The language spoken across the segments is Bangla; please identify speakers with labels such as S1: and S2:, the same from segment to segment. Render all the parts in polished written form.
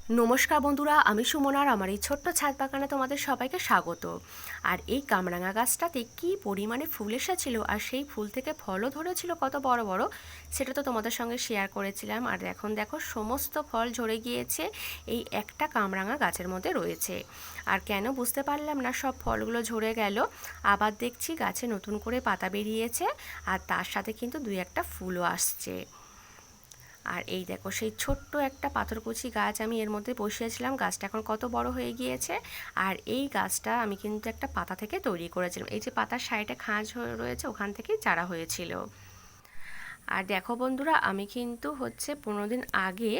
S1: নমস্কার বন্ধুরা, আমি সুমনার আমার এই ছোট্ট ছাদ বাগানে তোমাদের সবাইকে স্বাগত। আর এই কামরাঙা গাছটাতে কি পরিমাণে ফুল এসেছিল আর সেই ফুল থেকে ফলও ধরেছিল কত বড় বড়, সেটা তো তোমাদের সঙ্গে শেয়ার করেছিলাম। আর এখন দেখো সমস্ত ফল ঝরে গিয়েছে এই একটা কামরাঙা গাছের মধ্যে রয়েছে। আর কেন বুঝতে পারলাম না, সব ফলগুলো ঝরে গেল। আবার দেখছি গাছে নতুন করে পাতা বেরিয়েছে আর তার সাথে কিন্তু দুই একটা ফুলও আসছে। আর এই দেখো সেই ছোট্ট একটা পাথরকুচি গাছ আমি এর মধ্যে বসিয়েছিলাম, গাছটা এখন কত বড় হয়ে গিয়েছে। আর এই গাছটা আমি কিন্তু একটা পাতা থেকে তৈরি করেছিলাম, এই যে পাতার সাইডে খাঁজ হয়ে রয়েছে ওখান থেকেই চারা হয়েছিল। আর দেখো বন্ধুরা, আমি কিন্তু 15 দিন আগে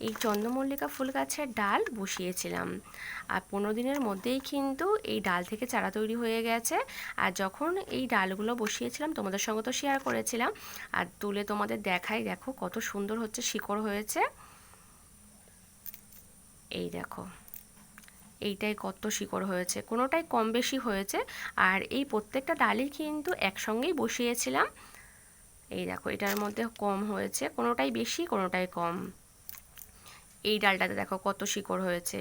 S1: এই চন্দ্রমল্লিকা ফুল গাছের ডাল বসিয়েছিলাম। আর 15 দিনের মধ্যেই কিন্তু এই ডাল থেকে চারা তৈরি হয়ে গেছে। আর যখন এই ডালগুলো বসিয়েছিলাম তোমাদের সঙ্গে তো শেয়ার করেছিলাম, আর তুলে তোমাদের দেখাই, দেখো কত সুন্দর শিকড় হয়েছে। এই দেখো, এইটাই কত শিকড় হয়েছে, কোনোটাই কম বেশি হয়েছে। আর এই প্রত্যেকটা ডালই কিন্তু একসঙ্গেই বসিয়েছিলাম। এই দেখো, এটার মধ্যে কম হয়েছে, কোনোটাই বেশি কোনোটাই কম। এই ডালটাতে দেখো কত শিকড় হয়েছে।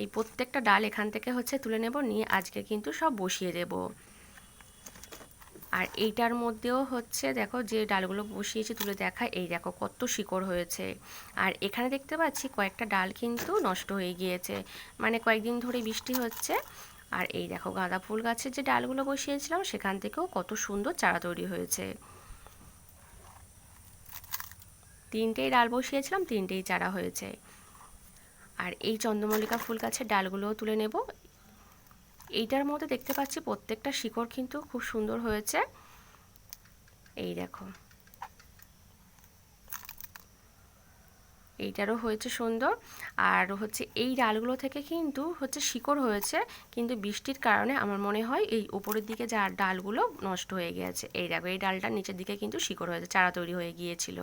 S1: এই প্রত্যেকটা ডাল এখান থেকে তুলে নেব, নিয়ে আজকে কিন্তু সব বসিয়ে দেব। আর এইটার মধ্যেও দেখো যে ডালগুলো বসিয়েছি তুলে দেখা, এই দেখো কত শিকড় হয়েছে। আর এখানে দেখতে পাচ্ছি কয়েকটা ডাল কিন্তু নষ্ট হয়ে গিয়েছে, মানে কয়েকদিন ধরে বৃষ্টি হচ্ছে। আর এই দেখো গাঁদা ফুল গাছের যে ডালগুলো বসিয়েছিলাম সেখান থেকেও কত সুন্দর চারা তৈরি হয়েছে। তিনটেই ডাল বসিয়েছিলাম, তিনটেই চারা হয়েছে। আর এই চন্দ্রমল্লিকা ফুল গাছের ডালগুলোও তুলে নেব। এইটার মধ্যে দেখতে পাচ্ছি প্রত্যেকটা শিকড় কিন্তু খুব সুন্দর হয়েছে। এই দেখো, এইটারও হয়েছে সুন্দর। আর এই ডালগুলো থেকে কিন্তু শিকড় হয়েছে, কিন্তু বৃষ্টির কারণে আমার মনে হয় এই উপরের দিকে যা ডালগুলো নষ্ট হয়ে গেছে। এই দেখো, এই ডালটার নিচের দিকে কিন্তু শিকড় হয়েছে, চারা তৈরি হয়ে গিয়েছিল।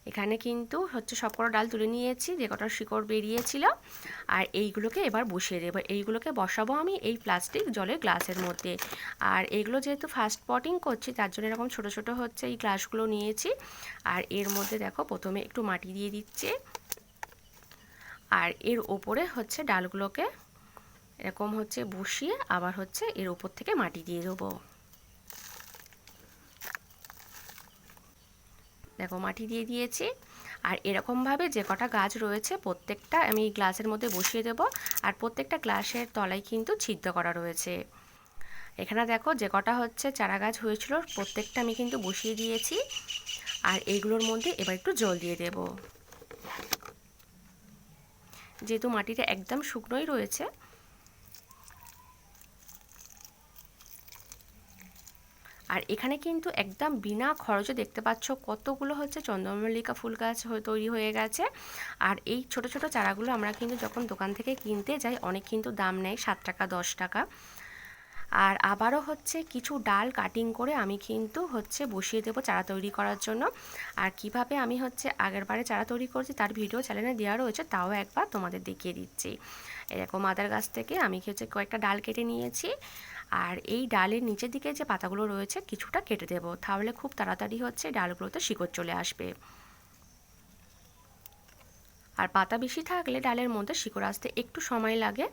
S1: এখানে কিন্তু সবকটা ডাল তুলে নিয়েছি, যে কটা শিকড় বেরিয়েছিল। আর এইগুলোকে এবার বসিয়ে দেবো, এইগুলোকে বসাবো আমি এই প্লাস্টিক জলের গ্লাসের মধ্যে। আর এইগুলো যেহেতু ফার্স্ট পটিং করছি তার জন্য এরকম ছোটো ছোটো এই গ্লাসগুলো নিয়েছি। আর এর মধ্যে দেখো প্রথমে একটু মাটি দিয়ে দিচ্ছি, আর এর ওপরে ডালগুলোকে এরকম বসিয়ে আবার এর ওপর থেকে মাটি দিয়ে দেবো। দেখো মাটি দিয়ে দিয়েছি। আর এরকমভাবে যে কটা গাছ রয়েছে প্রত্যেকটা আমি গ্লাসের মধ্যে বসিয়ে দেব। আর প্রত্যেকটা গ্লাসের তলায় কিন্তু ছিদ্র করা রয়েছে। এখানে দেখো যে কটা চারা গাছ হয়েছিল প্রত্যেকটা আমি কিন্তু বসিয়ে দিয়েছি। আর এইগুলোর মধ্যে এবার একটু জল দিয়ে দেব, যেহেতু মাটিটা একদম শুকনোই রয়েছে। আর এখানে কিন্তু একদম বিনা খরচে দেখতে পাচ্ছ কতগুলো চন্দ্রমল্লিকা ফুল গাছ তৈরি হয়ে গেছে। আর এই ছোট ছোট চারাগুলো আমরা কিন্তু যখন দোকান থেকে কিনতে যাই অনেক কিন্তু দাম নেয়, 7 টাকা 10 টাকা। আর আবারও কিছু ডাল কাটিং করে আমি কিন্তু বসিয়ে দেবো চারা তৈরি করার জন্য। আর কিভাবে আমি আগের বারে চারা তৈরি করেছি তার ভিডিও চ্যানেলে দেওয়া রয়েছে, তাও একবার তোমাদের দেখিয়ে দিচ্ছি। এরকম মাদার গাছ থেকে আমি কয়েকটা ডাল কেটে নিয়েছি। আর এই ডালের নিচের দিকে যে পাতাগুলো রয়েছে কিছুটা কেটে দেব, তাহলে খুব তাড়াতাড়ি ডালগুলোতে শিকড় চলে আসবে। আর পাতা বেশি থাকলে ডালের মধ্যে শিকড় আসতে একটু সময় লাগে।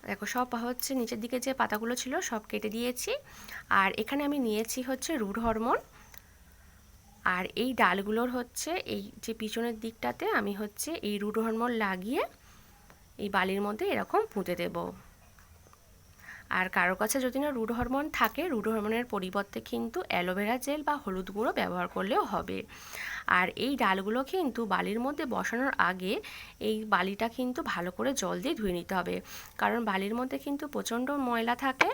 S1: দেখো সব নিচের দিকে যে পাতাগুলো ছিল সব কেটে দিয়েছি। আর এখানে আমি নিয়েছি রুট হরমোন। আর এই ডালগুলোর এই যে পিছনের দিকটাতে আমি এই রুট হরমোন লাগিয়ে এই বালির মধ্যে এরকম পুঁতে দেবো। আর কারোর কাছে যদি না রুট হরমোন থাকে, রুট হরমোনের পরিবর্তে কিন্তু অ্যালোভেরা জেল বা হলুদ গুঁড়ো ব্যবহার করলেও হবে। আর এই ডালগুলো কিন্তু বালির মধ্যে বসানোর আগে এই বালিটা কিন্তু ভালো করে জল দিয়ে ধুয়ে নিতে হবে, কারণ বালির মধ্যে কিন্তু প্রচণ্ড ময়লা থাকে।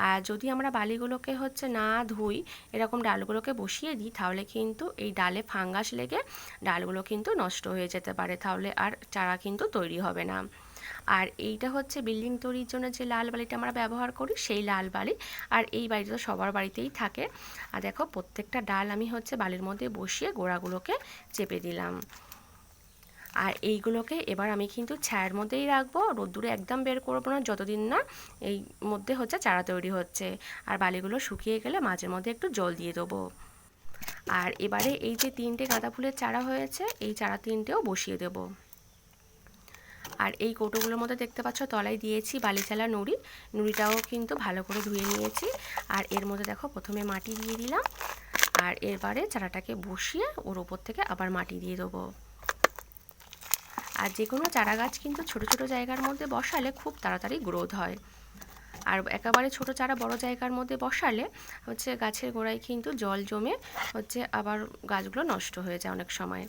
S1: আর যদি আমরা বালিগুলোকে না ধুই, এরকম ডালগুলোকে বসিয়ে দিই, তাহলে কিন্তু এই ডালে ফাঙ্গাস লেগে ডালগুলো কিন্তু নষ্ট হয়ে যেতে পারে, তাহলে আর চারা কিন্তু তৈরি হবে না। আর এইটা বিল্ডিং তৈরির জন্য যে লাল বালিটা আমরা ব্যবহার করি সেই লাল বালি। আর এই বাড়িটা তো সবার বাড়িতেই থাকে। আর দেখো প্রত্যেকটা ডাল আমি বালির মধ্যে বসিয়ে গোড়াগুলোকে চেপে দিলাম। আর এইগুলোকে এবার আমি কিন্তু ছায়ার মধ্যেই রাখবো, রোদ্দুরে একদম বের করবো না যতদিন না এই মধ্যে চারা তৈরি হচ্ছে। আর বালিগুলো শুকিয়ে গেলে মাঝে মধ্যে একটু জল দিয়ে দেবো। আর এবারে এই যে 3টে গাঁদা ফুলের চারা হয়েছে, এই চারা 3টেও বসিয়ে দেব। আর এই কৌটোগুলোর মধ্যে দেখতে পাচ্ছ তলায় দিয়েছি বালিচালা নুড়ি, নুড়িটাও কিন্তু ভালো করে ধুয়ে নিয়েছি। আর এর মধ্যে দেখো প্রথমে মাটি দিয়ে দিলাম, আর এবারে চারাটাকে বসিয়ে ওর ওপর থেকে আবার মাটি দিয়ে দেবো। আর যে কোনো চারা গাছ কিন্তু ছোট ছোট জায়গার মধ্যে বসালে খুব তাড়াতাড়ি গ্রোথ হয়। আর একেবারে ছোট চারা বড় জায়গার মধ্যে বসালে হচ্ছে গাছের গোড়ায় কিন্তু জল জমে হচ্ছে আবার গাছগুলো নষ্ট হয়ে যায় অনেক সময়।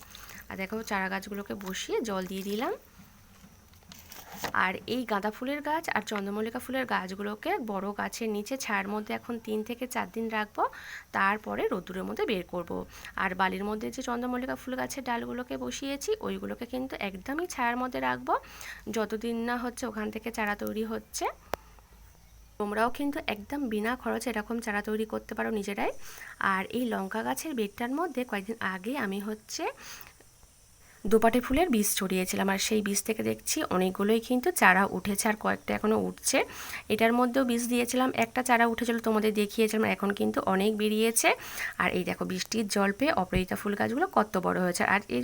S1: আর দেখো চারা গাছগুলোকে বসিয়ে জল দিয়ে দিলাম। আর এই গাঁদা ফুলের গাছ আর চন্দ্রমল্লিকা ফুলের গাছগুলোকে বড় গাছের নিচে ছায়ার মধ্যে এখন 3 থেকে 4 দিন রাখবো, তারপরে রোদ্দুরের মধ্যে বের করব। আর বালির মধ্যে যে চন্দ্রমল্লিকা ফুল গাছের ডালগুলোকে বসিয়েছি ওইগুলোকে কিন্তু একদমই ছায়ার মধ্যে রাখবো যতদিন না হচ্ছে ওখান থেকে চারা তৈরি হচ্ছে। তোমরাও কিন্তু একদম বিনা খরচে এরকম চারা তৈরি করতে পারো নিজেরাই। আর এই লঙ্কা গাছের বেডটার মধ্যে কয়েকদিন আগে আমি হচ্ছে দোপাটি ফুলের বীজ ছড়িয়েছিলাম, আর সেই বীজ থেকে দেখছি অনেকগুলোই কিন্তু চারা উঠেছে, আর কয়েকটা এখনও উঠছে। এটার মধ্যেও বীজ দিয়েছিলাম, একটা চারা উঠেছিল তোমাদের দেখিয়েছিলাম, এখন কিন্তু অনেক বেরিয়েছে। আর এই দেখো বৃষ্টির জল পেয়ে অপরাজিতা ফুল গাছগুলো কত বড় হয়েছে। আর এই